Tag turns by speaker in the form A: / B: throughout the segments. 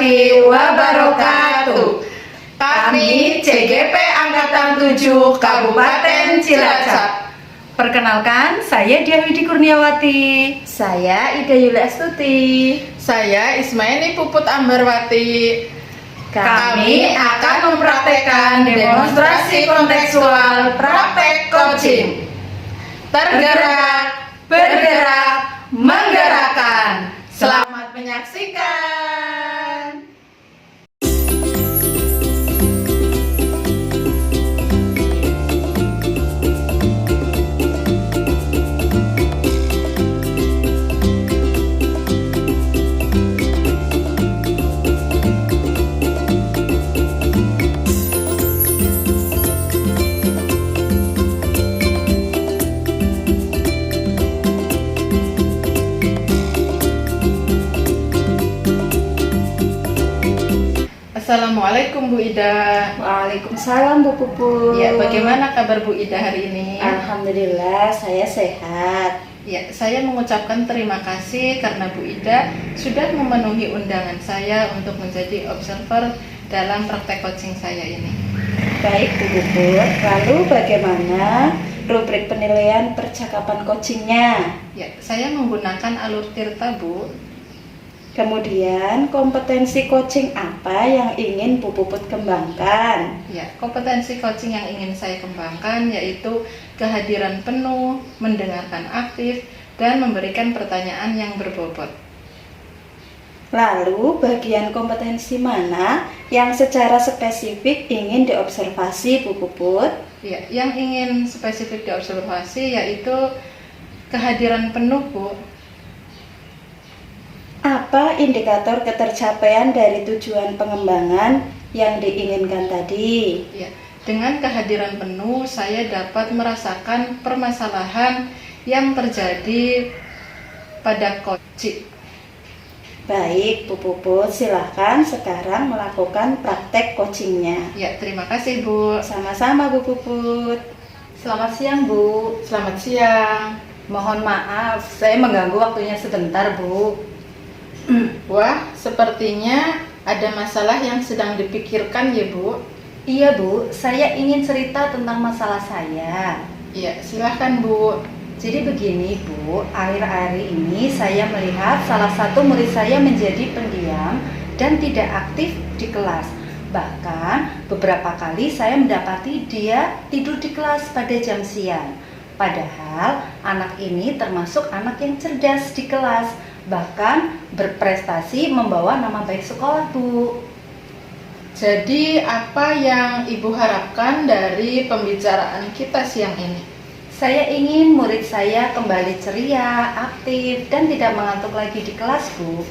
A: warahmatullahi wabarakatuh. Kami CGP Angkatan 7 Kabupaten Cilacap.
B: Perkenalkan, saya Diah Widi Kurniawati.
C: Saya Ida Yulia Astuti.
A: Saya Ismaini Puput Ambarwati.
B: Kami akan mempraktekkan demonstrasi kontekstual praktek coaching.
A: Tergerak, bergerak, menggerakkan. Selamat menyaksikan. Assalamualaikum Bu Ida.
C: Waalaikumsalam Bu Puput.
A: Ya, bagaimana kabar Bu Ida hari ini?
C: Alhamdulillah saya sehat.
A: Ya, saya mengucapkan terima kasih karena Bu Ida sudah memenuhi undangan saya untuk menjadi observer dalam praktek coaching saya ini.
C: Baik Bu Puput, lalu bagaimana rubrik penilaian percakapan coachingnya?
A: Ya, saya menggunakan alur Tirta Bu.
C: Kemudian kompetensi coaching apa yang ingin Bu Puput kembangkan?
A: Ya, kompetensi coaching yang ingin saya kembangkan yaitu kehadiran penuh, mendengarkan aktif, dan memberikan pertanyaan yang berbobot.
C: Lalu bagian kompetensi mana yang secara spesifik ingin diobservasi Bu Puput?
A: Ya, yang ingin spesifik diobservasi yaitu kehadiran penuh Bu.
C: Apa indikator ketercapaian dari tujuan pengembangan yang diinginkan tadi?
A: Ya, dengan kehadiran penuh saya dapat merasakan permasalahan yang terjadi pada coaching.
C: Baik Bu Puput, silahkan sekarang melakukan praktek coachingnya.
A: Ya, terima kasih Bu.
C: Sama-sama Bu Puput.
B: Selamat siang Bu.
A: Selamat siang.
B: Mohon maaf, saya mengganggu waktunya sebentar Bu.
A: Wah, sepertinya ada masalah yang sedang dipikirkan ya Bu.
B: Iya Bu, saya ingin cerita tentang masalah saya.
A: Ya, silahkan Bu.
B: Jadi begini Bu, akhir-akhir ini saya melihat salah satu murid saya menjadi pendiam dan tidak aktif di kelas. Bahkan beberapa kali saya mendapati dia tidur di kelas pada jam siang. Padahal anak ini termasuk anak yang cerdas di kelas, bahkan berprestasi membawa nama baik sekolah Bu.
A: Jadi apa yang Ibu harapkan dari pembicaraan kita siang ini?
B: Saya ingin murid saya kembali ceria, aktif, dan tidak mengantuk lagi di kelas Bu.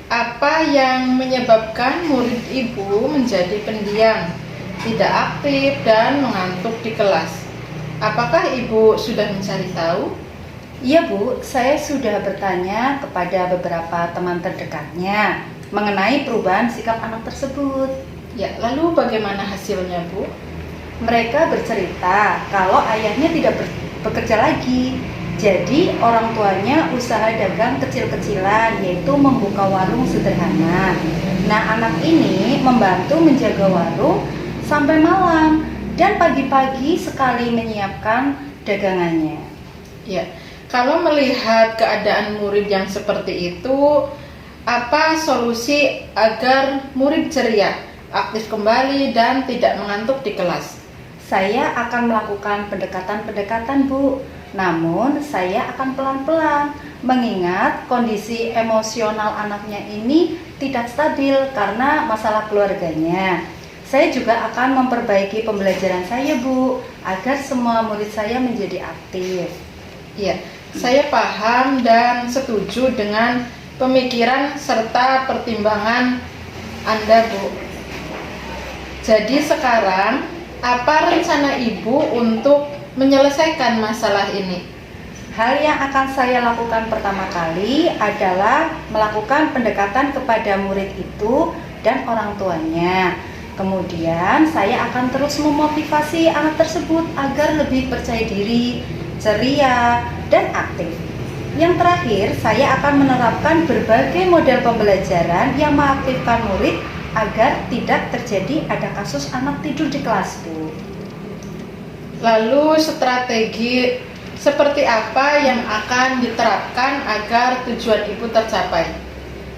A: Apa yang menyebabkan murid Ibu menjadi pendiam, tidak aktif, dan mengantuk di kelas? Apakah Ibu sudah mencari tahu?
B: Iya Bu, saya sudah bertanya kepada beberapa teman terdekatnya mengenai perubahan sikap anak tersebut.
A: Ya, lalu bagaimana hasilnya Bu?
B: Mereka bercerita kalau ayahnya tidak bekerja lagi. Jadi orang tuanya usaha dagang kecil-kecilan, yaitu membuka warung sederhana. Nah, anak ini membantu menjaga warung sampai malam dan pagi-pagi sekali menyiapkan dagangannya.
A: Ya, kalau melihat keadaan murid yang seperti itu, apa solusi agar murid ceria, aktif kembali, dan tidak mengantuk di kelas?
B: Saya akan melakukan pendekatan-pendekatan Bu. Namun saya akan pelan-pelan, mengingat kondisi emosional anaknya ini tidak stabil karena masalah keluarganya. Saya juga akan memperbaiki pembelajaran saya Bu, agar semua murid saya menjadi aktif.
A: Ya, saya paham dan setuju dengan pemikiran serta pertimbangan Anda Bu. Jadi sekarang, apa rencana Ibu untuk menyelesaikan masalah ini?
B: Hal yang akan saya lakukan pertama kali adalah melakukan pendekatan kepada murid itu dan orang tuanya. Kemudian saya akan terus memotivasi anak tersebut agar lebih percaya diri, ceria, dan aktif. Yang terakhir, saya akan menerapkan berbagai model pembelajaran yang mengaktifkan murid agar tidak terjadi ada kasus anak tidur di kelas, Bu.
A: Lalu strategi seperti apa yang akan diterapkan agar tujuan Ibu tercapai?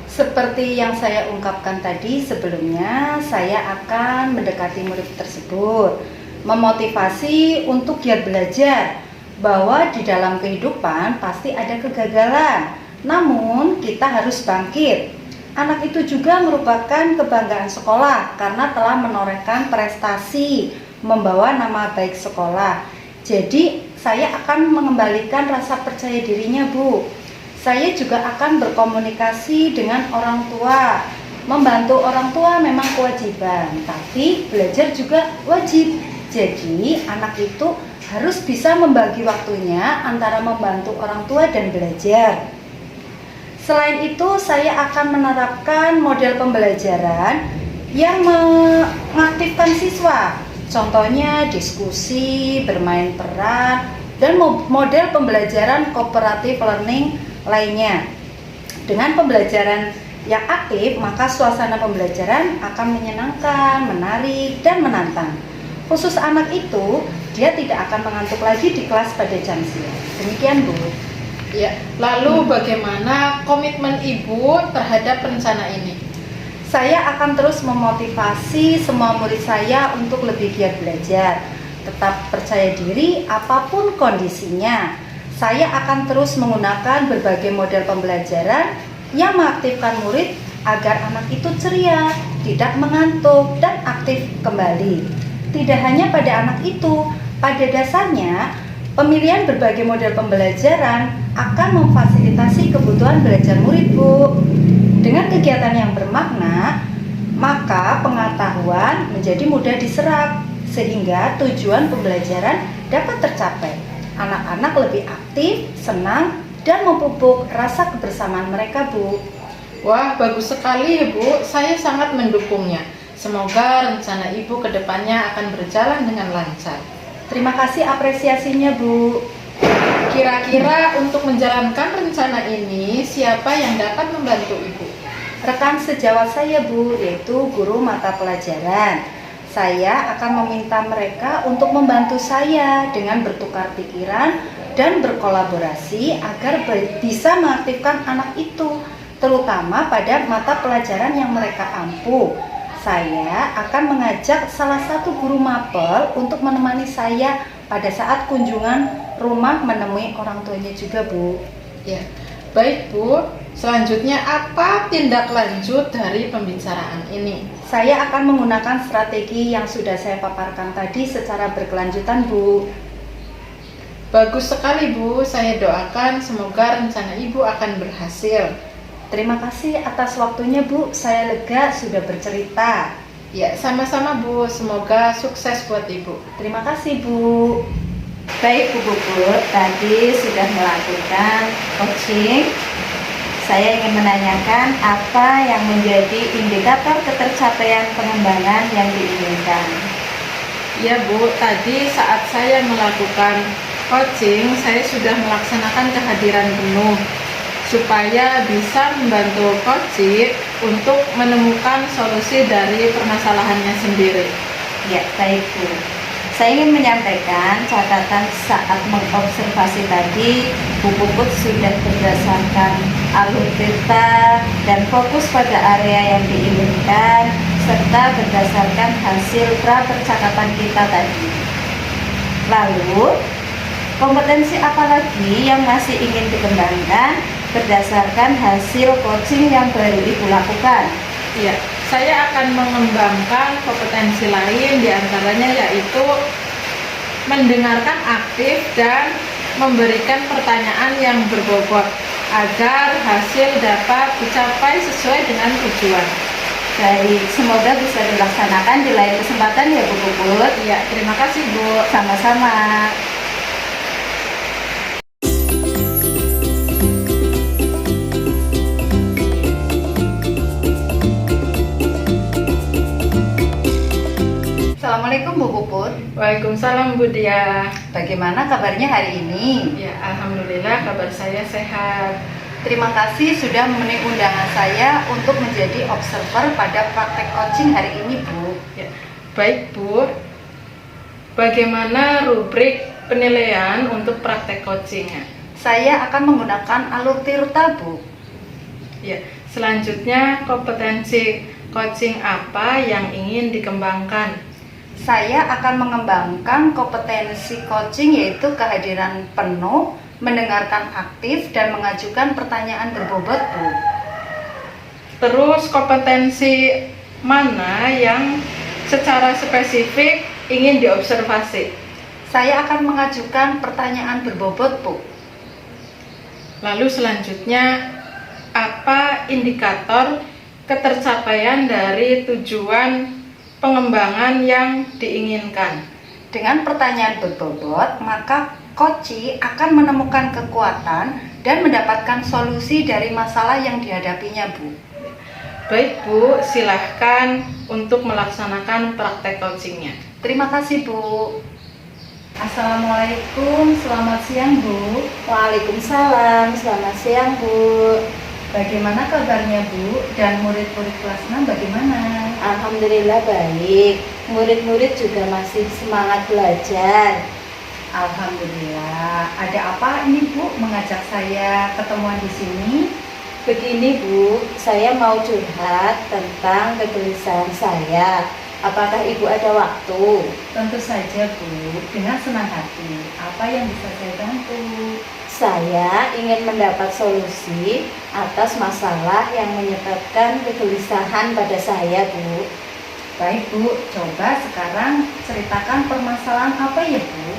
B: Seperti yang saya ungkapkan tadi sebelumnya, saya akan mendekati murid tersebut, memotivasi untuk giat belajar, bahwa di dalam kehidupan pasti ada kegagalan, namun kita harus bangkit. Anak itu juga merupakan kebanggaan sekolah karena telah menorehkan prestasi, membawa nama baik sekolah. Jadi saya akan mengembalikan rasa percaya dirinya, Bu. Saya juga akan berkomunikasi dengan orang tua. Membantu orang tua memang kewajiban, tapi belajar juga wajib. Jadi anak itu harus bisa membagi waktunya antara membantu orang tua dan belajar. Selain itu, saya akan menerapkan model pembelajaran yang mengaktifkan siswa. Contohnya diskusi, bermain peran, dan model pembelajaran cooperative learning lainnya. Dengan pembelajaran yang aktif, maka suasana pembelajaran akan menyenangkan, menarik, dan menantang. Khusus anak itu, dia tidak akan mengantuk lagi di kelas pada jam siang. Demikian, Bu.
A: Ya, lalu bagaimana komitmen Ibu terhadap rencana ini?
B: Saya akan terus memotivasi semua murid saya untuk lebih giat belajar. Tetap percaya diri apapun kondisinya. Saya akan terus menggunakan berbagai model pembelajaran yang mengaktifkan murid agar anak itu ceria, tidak mengantuk, dan aktif kembali. Tidak hanya pada anak itu, pada dasarnya pemilihan berbagai model pembelajaran akan memfasilitasi kebutuhan belajar murid, Bu. Dengan kegiatan yang bermakna, maka pengetahuan menjadi mudah diserap sehingga tujuan pembelajaran dapat tercapai. Anak-anak lebih aktif, senang, dan memupuk rasa kebersamaan mereka, Bu.
A: Wah, bagus sekali ya, Bu. Saya sangat mendukungnya. Semoga rencana Ibu ke depannya akan berjalan dengan lancar.
B: Terima kasih apresiasinya, Bu.
A: Kira-kira untuk menjalankan rencana ini, siapa yang dapat membantu Ibu?
B: Rekan sejawat saya, Bu, yaitu guru mata pelajaran. Saya akan meminta mereka untuk membantu saya dengan bertukar pikiran dan berkolaborasi agar bisa mengaktifkan anak itu, terutama pada mata pelajaran yang mereka ampuh. Saya akan mengajak salah satu guru mapel untuk menemani saya pada saat kunjungan rumah menemui orang tuanya juga, Bu.
A: Ya, baik Bu. Selanjutnya apa tindak lanjut dari pembicaraan ini?
B: Saya akan menggunakan strategi yang sudah saya paparkan tadi secara berkelanjutan, Bu.
A: Bagus sekali, Bu. Saya doakan semoga rencana Ibu akan berhasil.
B: Terima kasih atas waktunya, Bu. Saya lega sudah bercerita.
A: Ya, sama-sama, Bu. Semoga sukses buat Ibu.
B: Terima kasih, Bu.
C: Baik, Bu Puput, tadi sudah melakukan coaching. Saya ingin menanyakan apa yang menjadi indikator ketercapaian pengembangan yang diinginkan.
A: Ya, Bu. Tadi saat saya melakukan coaching, saya sudah melaksanakan kehadiran penuh supaya bisa membantu coach untuk menemukan solusi dari permasalahannya sendiri.
C: Ya, baik, Bu. Saya ingin menyampaikan catatan saat mengobservasi tadi. Bu Puput sudah berdasarkan alur peta dan fokus pada area yang diinginkan serta berdasarkan hasil pra percakapan kita tadi. Lalu, kompetensi apa lagi yang masih ingin dikembangkan berdasarkan hasil coaching yang baru Ibu lakukan?
A: Ya, saya akan mengembangkan kompetensi lain, diantaranya yaitu mendengarkan aktif dan memberikan pertanyaan yang berbobot agar hasil dapat dicapai sesuai dengan tujuan.
C: Baik, semoga bisa dilaksanakan di lain kesempatan ya Bu Puput.
A: Ya, terima kasih Bu.
C: Sama-sama.
B: Assalamualaikum Bu Puput.
A: Waalaikumsalam Bu Dia.
B: Bagaimana kabarnya hari ini?
A: Ya, alhamdulillah kabar saya sehat.
B: Terima kasih sudah memenuhi undangan saya untuk menjadi observer pada praktek coaching hari ini, Bu.
A: Ya, baik Bu. Bagaimana rubrik penilaian untuk praktek coachingnya?
B: Saya akan menggunakan alur Tirta, Bu.
A: Ya, selanjutnya kompetensi coaching apa yang ingin dikembangkan?
B: Saya akan mengembangkan kompetensi coaching yaitu kehadiran penuh, mendengarkan aktif, dan mengajukan pertanyaan berbobot, Bu.
A: Terus kompetensi mana yang secara spesifik ingin diobservasi?
B: Saya akan mengajukan pertanyaan berbobot, Bu.
A: Lalu selanjutnya, apa indikator ketercapaian dari tujuan pengembangan yang diinginkan?
B: Dengan pertanyaan berbobot, maka coach akan menemukan kekuatan dan mendapatkan solusi dari masalah yang dihadapinya, Bu.
A: Baik Bu, silahkan untuk melaksanakan praktek coachingnya.
B: Terima kasih, Bu. Assalamualaikum, selamat siang, Bu.
C: Waalaikumsalam, selamat siang Bu.
B: Bagaimana kabarnya, Bu? Dan murid-murid kelas 6 bagaimana?
C: Alhamdulillah baik. Murid-murid juga masih semangat belajar.
B: Alhamdulillah. Ada apa ini, Bu, mengajak saya ketemuan di sini?
C: Begini Bu, saya mau curhat tentang kegelisahan saya. Apakah Ibu ada waktu?
B: Tentu saja, Bu. Dengan senang hati. Apa yang bisa saya bantu?
C: Saya ingin mendapat solusi atas masalah yang menyebabkan kegelisahan pada saya, Bu.
B: Baik, Bu. Coba sekarang ceritakan permasalahan apa ya, Bu?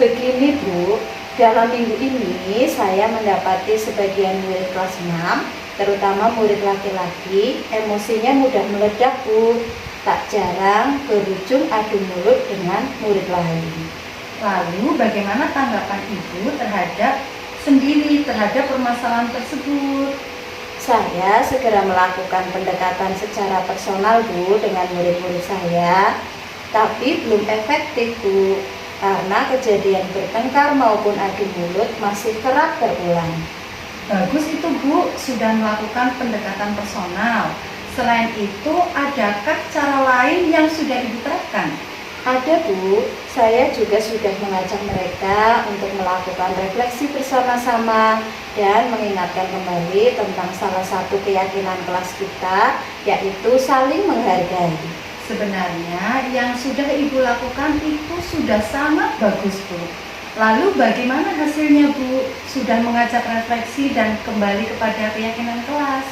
C: Begini, Bu. Dalam minggu ini saya mendapati sebagian murid kelas 6, terutama murid laki-laki, emosinya mudah meledak, Bu. Tak jarang berujung adu mulut dengan murid lain.
B: Lalu bagaimana tanggapan Ibu terhadap permasalahan tersebut?
C: Saya segera melakukan pendekatan secara personal, Bu, dengan murid-murid saya, tapi belum efektif, Bu, karena kejadian bertengkar maupun adu mulut masih kerap berulang.
B: Bagus itu, Bu, sudah melakukan pendekatan personal. Selain itu, adakah cara lain yang sudah Ibu terapkan?
C: Ada, Bu, saya juga sudah mengajak mereka untuk melakukan refleksi bersama-sama dan mengingatkan kembali tentang salah satu keyakinan kelas kita, yaitu saling menghargai.
B: Sebenarnya yang sudah Ibu lakukan itu sudah sangat bagus, Bu. Lalu bagaimana hasilnya, Bu? Sudah mengajak refleksi dan kembali kepada keyakinan kelas.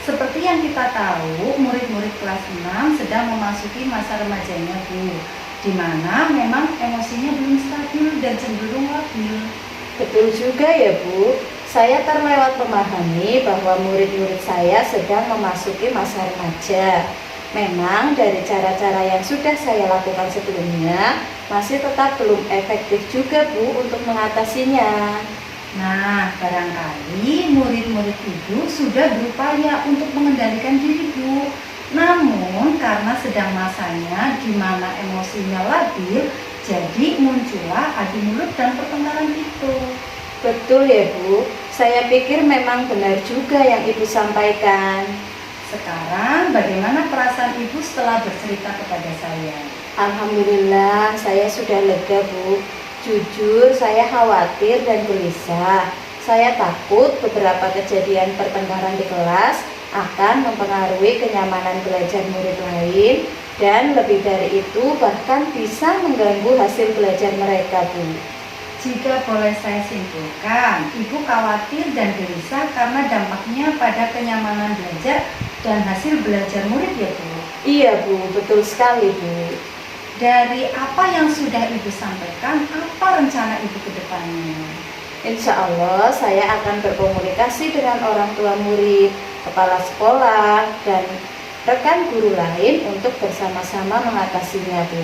B: Seperti yang kita tahu, murid-murid kelas 6 sedang memasuki masa remajanya, Bu, di mana memang emosinya belum stabil dan cenderung labil.
C: Betul juga ya, Bu. Saya terlewat memahami bahwa murid-murid saya sedang memasuki masa remaja. Memang dari cara-cara yang sudah saya lakukan sebelumnya masih tetap belum efektif juga, Bu, untuk mengatasinya.
B: Nah, barangkali murid-murid Ibu sudah berupaya untuk mengendalikan diri, Bu. Namun, karena sedang masanya di mana emosinya labil, jadi muncullah adu mulut dan pertengkaran itu.
C: Betul ya, Bu. Saya pikir memang benar juga yang Ibu sampaikan.
B: Sekarang, bagaimana perasaan Ibu setelah bercerita kepada saya?
C: Alhamdulillah, saya sudah lega, Bu. Jujur, saya khawatir dan gelisah. Saya takut beberapa kejadian pertengkaran di kelas akan mempengaruhi kenyamanan belajar murid lain, dan lebih dari itu bahkan bisa mengganggu hasil belajar mereka, Bu.
B: Jika boleh saya simpulkan, Ibu khawatir dan gelisah karena dampaknya pada kenyamanan belajar dan hasil belajar murid ya, Bu?
C: Iya, Bu, betul sekali, Bu.
B: Dari apa yang sudah Ibu sampaikan, apa rencana Ibu ke depannya?
C: Insya Allah saya akan berkomunikasi dengan orang tua murid, kepala sekolah, dan rekan guru lain untuk bersama-sama mengatasinya, Bu.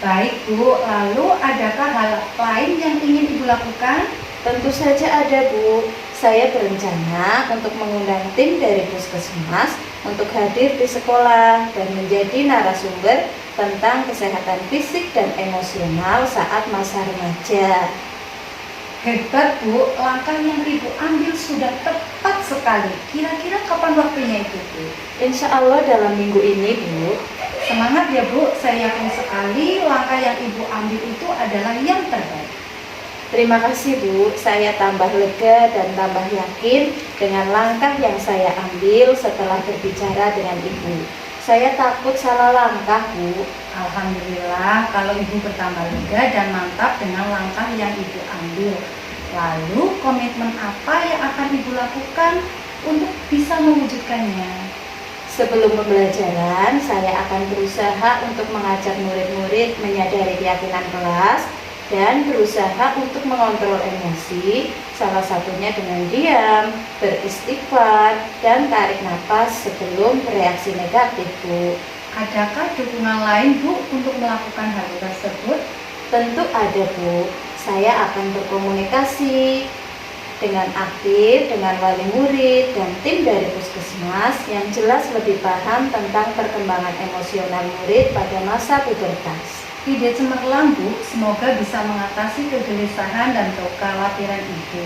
B: Baik, Bu. Lalu adakah hal lain yang ingin Ibu lakukan?
C: Tentu saja ada, Bu. Saya berencana untuk mengundang tim dari puskesmas untuk hadir di sekolah dan menjadi narasumber tentang kesehatan fisik dan emosional saat masa remaja.
B: Hebat Bu, langkah yang Ibu ambil sudah tepat sekali. Kira-kira kapan waktunya itu Bu?
C: Insya Allah dalam minggu ini, Bu.
B: Semangat ya Bu, saya yakin sekali langkah yang Ibu ambil itu adalah yang terbaik.
C: Terima kasih Bu, saya tambah lega dan tambah yakin dengan langkah yang saya ambil setelah berbicara dengan Ibu. Saya takut salah langkah Bu.
B: Alhamdulillah kalau Ibu bertambah lega dan mantap dengan langkah yang Ibu ambil. Lalu komitmen apa yang akan Ibu lakukan untuk bisa mewujudkannya?
C: Sebelum pembelajaran, saya akan berusaha untuk mengajak murid-murid menyadari keyakinan kelas dan berusaha untuk mengontrol emosi, salah satunya dengan diam, beristighfar, dan tarik nafas sebelum bereaksi negatif, Bu.
B: Adakah dukungan lain Bu untuk melakukan hal tersebut?
C: Tentu ada, Bu. Saya akan berkomunikasi dengan aktif dengan wali murid dan tim dari puskesmas yang jelas lebih paham tentang perkembangan emosional murid pada masa pubertas.
B: Ide cemerlang Bu, semoga bisa mengatasi kegelisahan dan kekhawatiran Ibu,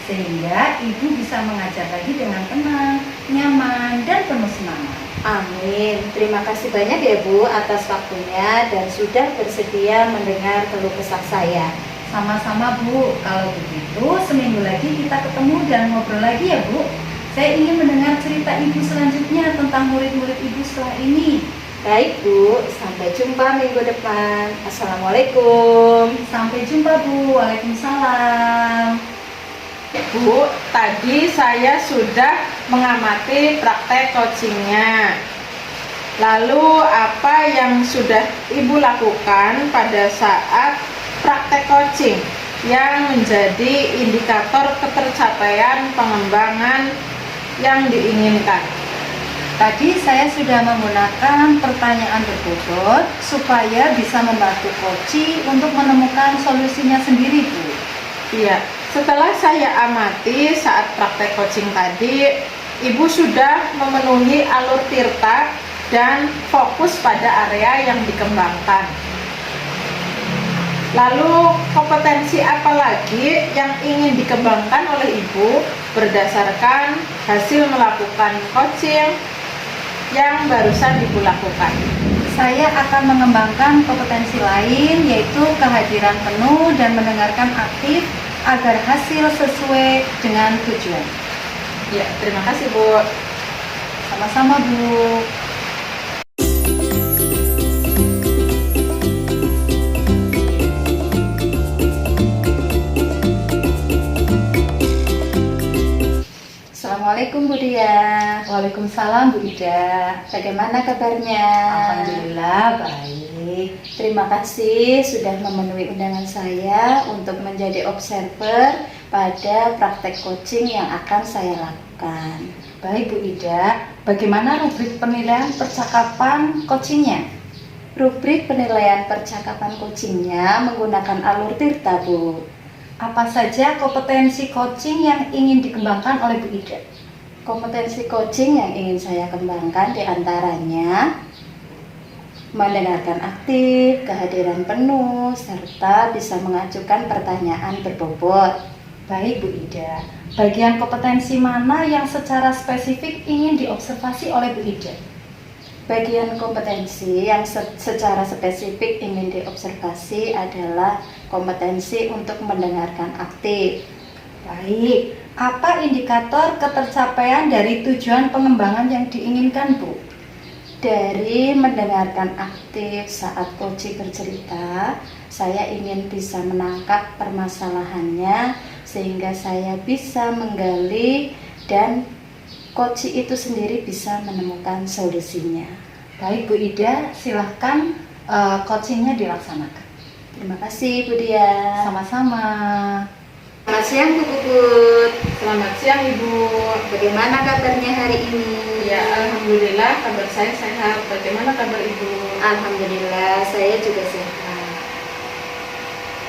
B: sehingga Ibu bisa mengajar lagi dengan tenang, nyaman, dan penuh semangat.
C: Amin. Terima kasih banyak ya Bu atas waktunya dan sudah bersedia mendengar keluh kesah saya.
B: Sama-sama Bu, kalau begitu seminggu lagi kita ketemu dan ngobrol lagi ya Bu. Saya ingin mendengar cerita Ibu selanjutnya tentang murid-murid Ibu setelah ini.
C: Baik Bu, sampai jumpa minggu depan. Assalamualaikum.
B: Sampai jumpa Bu, waalaikumsalam.
A: Bu, tadi saya sudah mengamati praktek coachingnya. Lalu apa yang sudah Ibu lakukan pada saat praktek coaching yang menjadi indikator ketercapaian pengembangan yang diinginkan?
B: Tadi saya sudah menggunakan pertanyaan berbobot supaya bisa membantu coach untuk menemukan solusinya sendiri Bu.
A: Iya, setelah saya amati saat praktek coaching tadi, Ibu sudah memenuhi alur tirta dan fokus pada area yang dikembangkan. Lalu kompetensi apa lagi yang ingin dikembangkan oleh Ibu berdasarkan hasil melakukan coaching yang barusan Ibu lakukan?
B: Saya akan mengembangkan kompetensi lain yaitu kehadiran penuh dan mendengarkan aktif agar hasil sesuai dengan tujuan.
A: Ya, terima kasih Bu.
B: Sama-sama Bu.
C: Assalamualaikum Bu Dia.
B: Waalaikumsalam Bu Ida.
C: Bagaimana kabarnya?
B: Alhamdulillah baik.
C: Terima kasih sudah memenuhi undangan saya untuk menjadi observer pada praktek coaching yang akan saya lakukan.
B: Baik Bu Ida, bagaimana rubrik penilaian percakapan coachingnya?
C: Rubrik penilaian percakapan coachingnya menggunakan alur tirta, Bu.
B: Apa saja kompetensi coaching yang ingin dikembangkan oleh Bu Ida?
C: Kompetensi coaching yang ingin saya kembangkan diantaranya mendengarkan aktif, kehadiran penuh, serta bisa mengajukan pertanyaan berbobot.
B: Baik Bu Ida, bagian kompetensi mana yang secara spesifik ingin diobservasi oleh Bu Ida?
C: Bagian kompetensi yang secara spesifik ingin diobservasi adalah kompetensi untuk mendengarkan aktif.
B: Baik, apa indikator ketercapaian dari tujuan pengembangan yang diinginkan Bu?
C: Dari mendengarkan aktif saat coach bercerita, saya ingin bisa menangkap permasalahannya sehingga saya bisa menggali dan coach itu sendiri bisa menemukan solusinya.
B: Baik Bu Ida, silahkan coachingnya dilaksanakan.
C: Terima kasih Bu Dia.
B: Sama-sama.
C: Selamat siang Bu Puput.
A: Selamat siang Ibu.
C: Bagaimana kabarnya hari ini?
A: Ya, alhamdulillah kabar saya sehat. Bagaimana kabar Ibu?
C: Alhamdulillah saya juga sehat.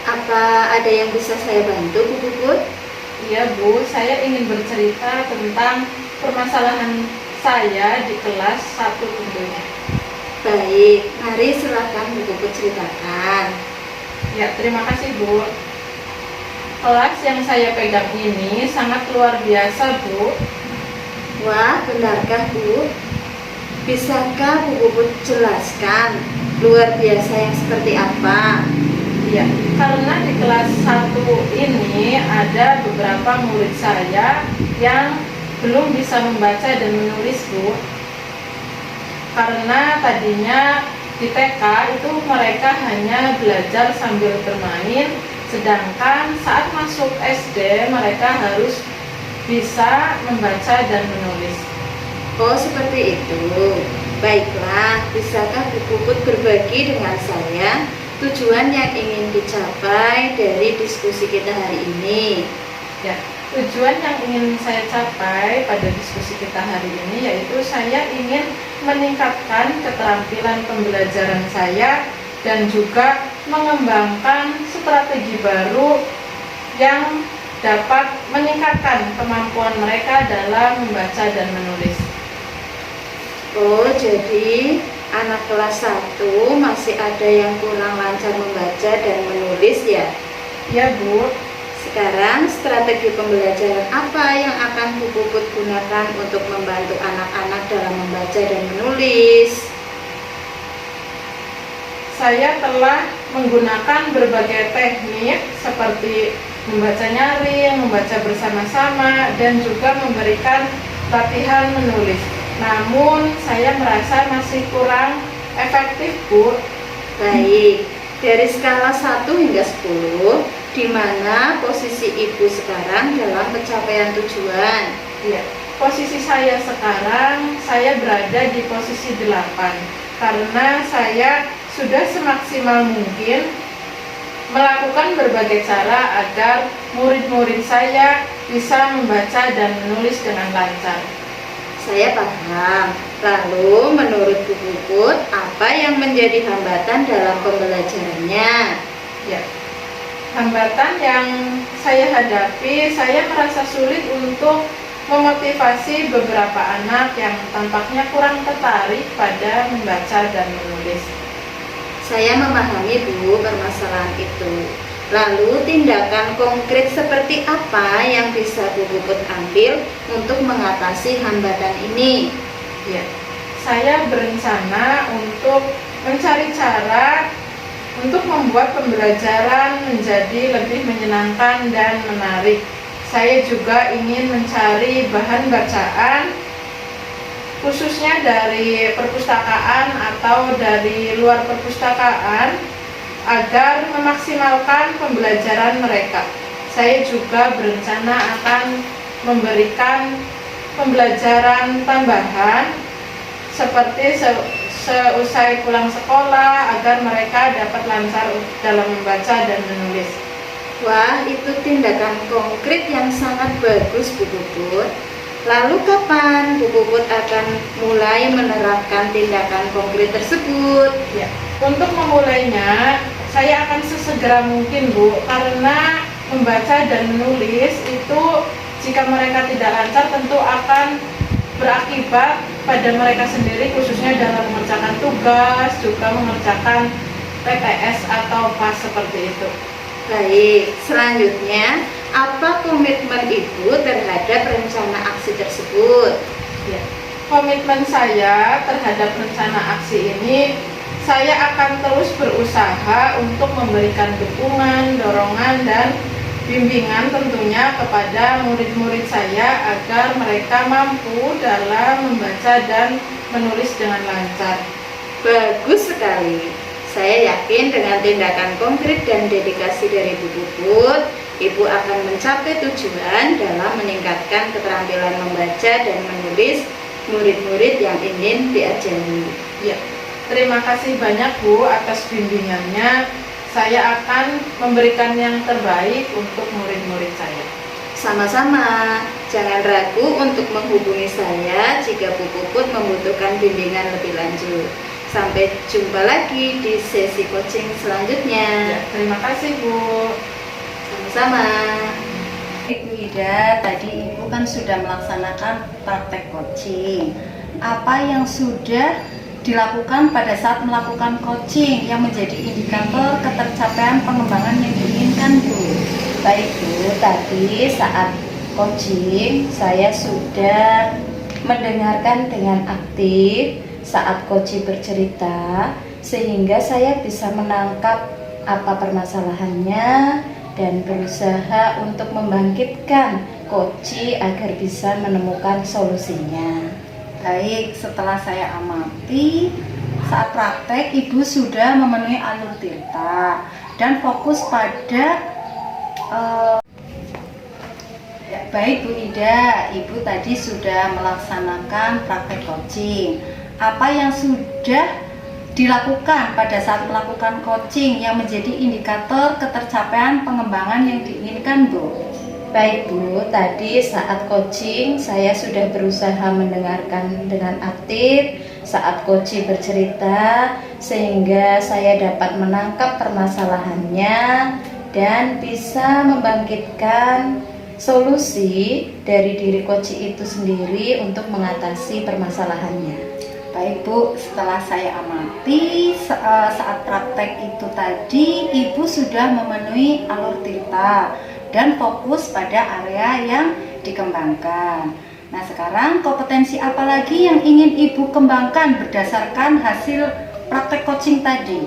C: Apa ada yang bisa saya bantu Bu Puput?
A: Iya Bu, saya ingin bercerita tentang permasalahan saya di kelas 1 tentunya.
C: Baik, mari silakan Bu Puput ceritakan.
A: Ya, terima kasih Bu. Kelas yang saya pegang ini sangat luar biasa Bu.
C: Wah, benarkah Bu? Bisakah Bu Puput jelaskan luar biasa yang seperti apa?
A: Ya, karena di kelas 1 ini ada beberapa murid saya yang belum bisa membaca dan menulis Bu. Karena tadinya di TK itu mereka hanya belajar sambil bermain, sedangkan saat masuk SD mereka harus bisa membaca dan menulis.
C: Oh, seperti itu. Baiklah, bisakah Bu Puput berbagi dengan saya tujuan yang ingin dicapai dari diskusi kita hari ini?
A: Ya, tujuan yang ingin saya capai pada diskusi kita hari ini yaitu saya ingin meningkatkan keterampilan pembelajaran saya dan juga mengembangkan strategi baru yang dapat meningkatkan kemampuan mereka dalam membaca dan menulis.
C: Oh, jadi anak kelas 1 masih ada yang kurang lancar membaca dan menulis ya?
A: Ya Bu,
C: Sekarang strategi pembelajaran apa yang akan Bu Puput gunakan untuk membantu anak-anak dalam membaca dan menulis?
A: saya telah menggunakan berbagai teknik seperti membaca nyaring, membaca bersama-sama, dan juga memberikan latihan menulis. Namun saya merasa masih kurang efektif Bu.
C: Baik, dari skala 1 hingga 10, di mana posisi Ibu sekarang dalam pencapaian tujuan?
A: Ya, posisi saya sekarang, saya berada di posisi 8 karena saya sudah semaksimal mungkin melakukan berbagai cara agar murid-murid saya bisa membaca dan menulis dengan lancar.
C: Saya paham. Lalu menurut Bu Puput, apa yang menjadi hambatan dalam pembelajarannya?
A: Ya, hambatan yang saya hadapi, saya merasa sulit untuk memotivasi beberapa anak yang tampaknya kurang tertarik pada membaca dan menulis.
C: Saya memahami Bu permasalahan itu. Lalu tindakan konkret seperti apa yang bisa Bu Puput ambil untuk mengatasi hambatan ini?
A: Ya, saya berencana untuk mencari cara untuk membuat pembelajaran menjadi lebih menyenangkan dan menarik. Saya juga ingin mencari bahan bacaan khususnya dari perpustakaan atau dari luar perpustakaan agar memaksimalkan pembelajaran mereka. Saya juga berencana akan memberikan pembelajaran tambahan seperti seusai pulang sekolah agar mereka dapat lancar dalam membaca dan menulis.
C: Wah, itu tindakan konkret yang sangat bagus Bu Puput. Lalu kapan Bu Puput akan mulai menerapkan tindakan konkret tersebut?
A: Ya, untuk memulainya saya akan sesegera mungkin Bu, karena membaca dan menulis itu jika mereka tidak lancar tentu akan berakibat pada mereka sendiri, khususnya dalam mengerjakan tugas, juga mengerjakan PTS atau PAS seperti itu.
C: Baik, selanjutnya apa komitmen Ibu terhadap rencana aksi tersebut?
A: Ya, komitmen saya terhadap rencana aksi ini, saya akan terus berusaha untuk memberikan dukungan, dorongan, dan bimbingan tentunya kepada murid-murid saya agar mereka mampu dalam membaca dan menulis dengan lancar.
C: Bagus sekali. Saya yakin dengan tindakan konkret dan dedikasi dari Bu Puput, Ibu akan mencapai tujuan dalam meningkatkan keterampilan membaca dan menulis murid-murid yang ingin diajari.
A: Ya, terima kasih banyak Bu atas bimbingannya. Saya akan memberikan yang terbaik untuk murid-murid saya.
C: Sama-sama, jangan ragu untuk menghubungi saya jika Bu Puput membutuhkan bimbingan lebih lanjut. Sampai jumpa lagi di sesi coaching selanjutnya.
A: Ya, terima kasih Bu.
C: Sama-sama.
B: Ibu Ida, tadi Ibu kan sudah melaksanakan praktek coaching. Apa yang sudah dilakukan pada saat melakukan coaching yang menjadi indikator ketercapaian pengembangan yang diinginkan, Bu?
C: Baik Bu, tadi saat coaching saya sudah mendengarkan dengan aktif saat coach bercerita, sehingga saya bisa menangkap apa permasalahannya dan berusaha untuk membangkitkan coach agar bisa menemukan solusinya.
B: Baik, setelah saya amati, saat praktek Ibu sudah memenuhi alur tirta dan fokus pada baik Bu Ida, Ibu tadi sudah melaksanakan praktek coaching. Apa yang sudah dilakukan pada saat melakukan coaching yang menjadi indikator ketercapaian pengembangan yang diinginkan, Bu?
C: Baik Bu, tadi saat coaching saya sudah berusaha mendengarkan dengan aktif saat coach bercerita, sehingga saya dapat menangkap permasalahannya dan bisa membangkitkan solusi dari diri coach itu sendiri untuk mengatasi permasalahannya.
B: Baik Bu, setelah saya amati saat praktek itu tadi Ibu sudah memenuhi alur tirta dan fokus pada area yang dikembangkan. Nah, sekarang kompetensi apa lagi yang ingin Ibu kembangkan berdasarkan hasil praktek coaching tadi?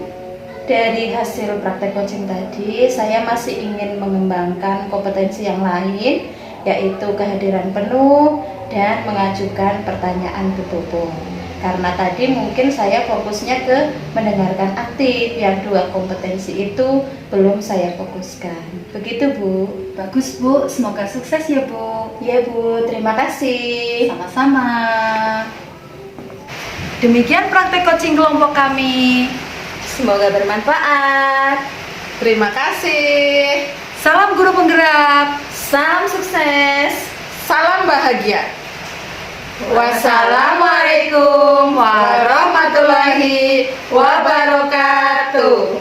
C: Dari hasil praktek coaching tadi, saya masih ingin mengembangkan kompetensi yang lain, yaitu kehadiran penuh dan mengajukan pertanyaan bertutur. Karena tadi mungkin saya fokusnya ke mendengarkan aktif, yang dua kompetensi itu belum saya fokuskan. Begitu Bu.
B: Bagus Bu, semoga sukses ya Bu.
C: Ya Bu, terima kasih.
B: Sama-sama. Demikian praktek coaching kelompok kami.
C: Semoga bermanfaat.
A: Terima kasih.
B: Salam guru penggerak.
C: Salam sukses.
A: Salam bahagia. Wassalamualaikum warahmatullahi wabarakatuh.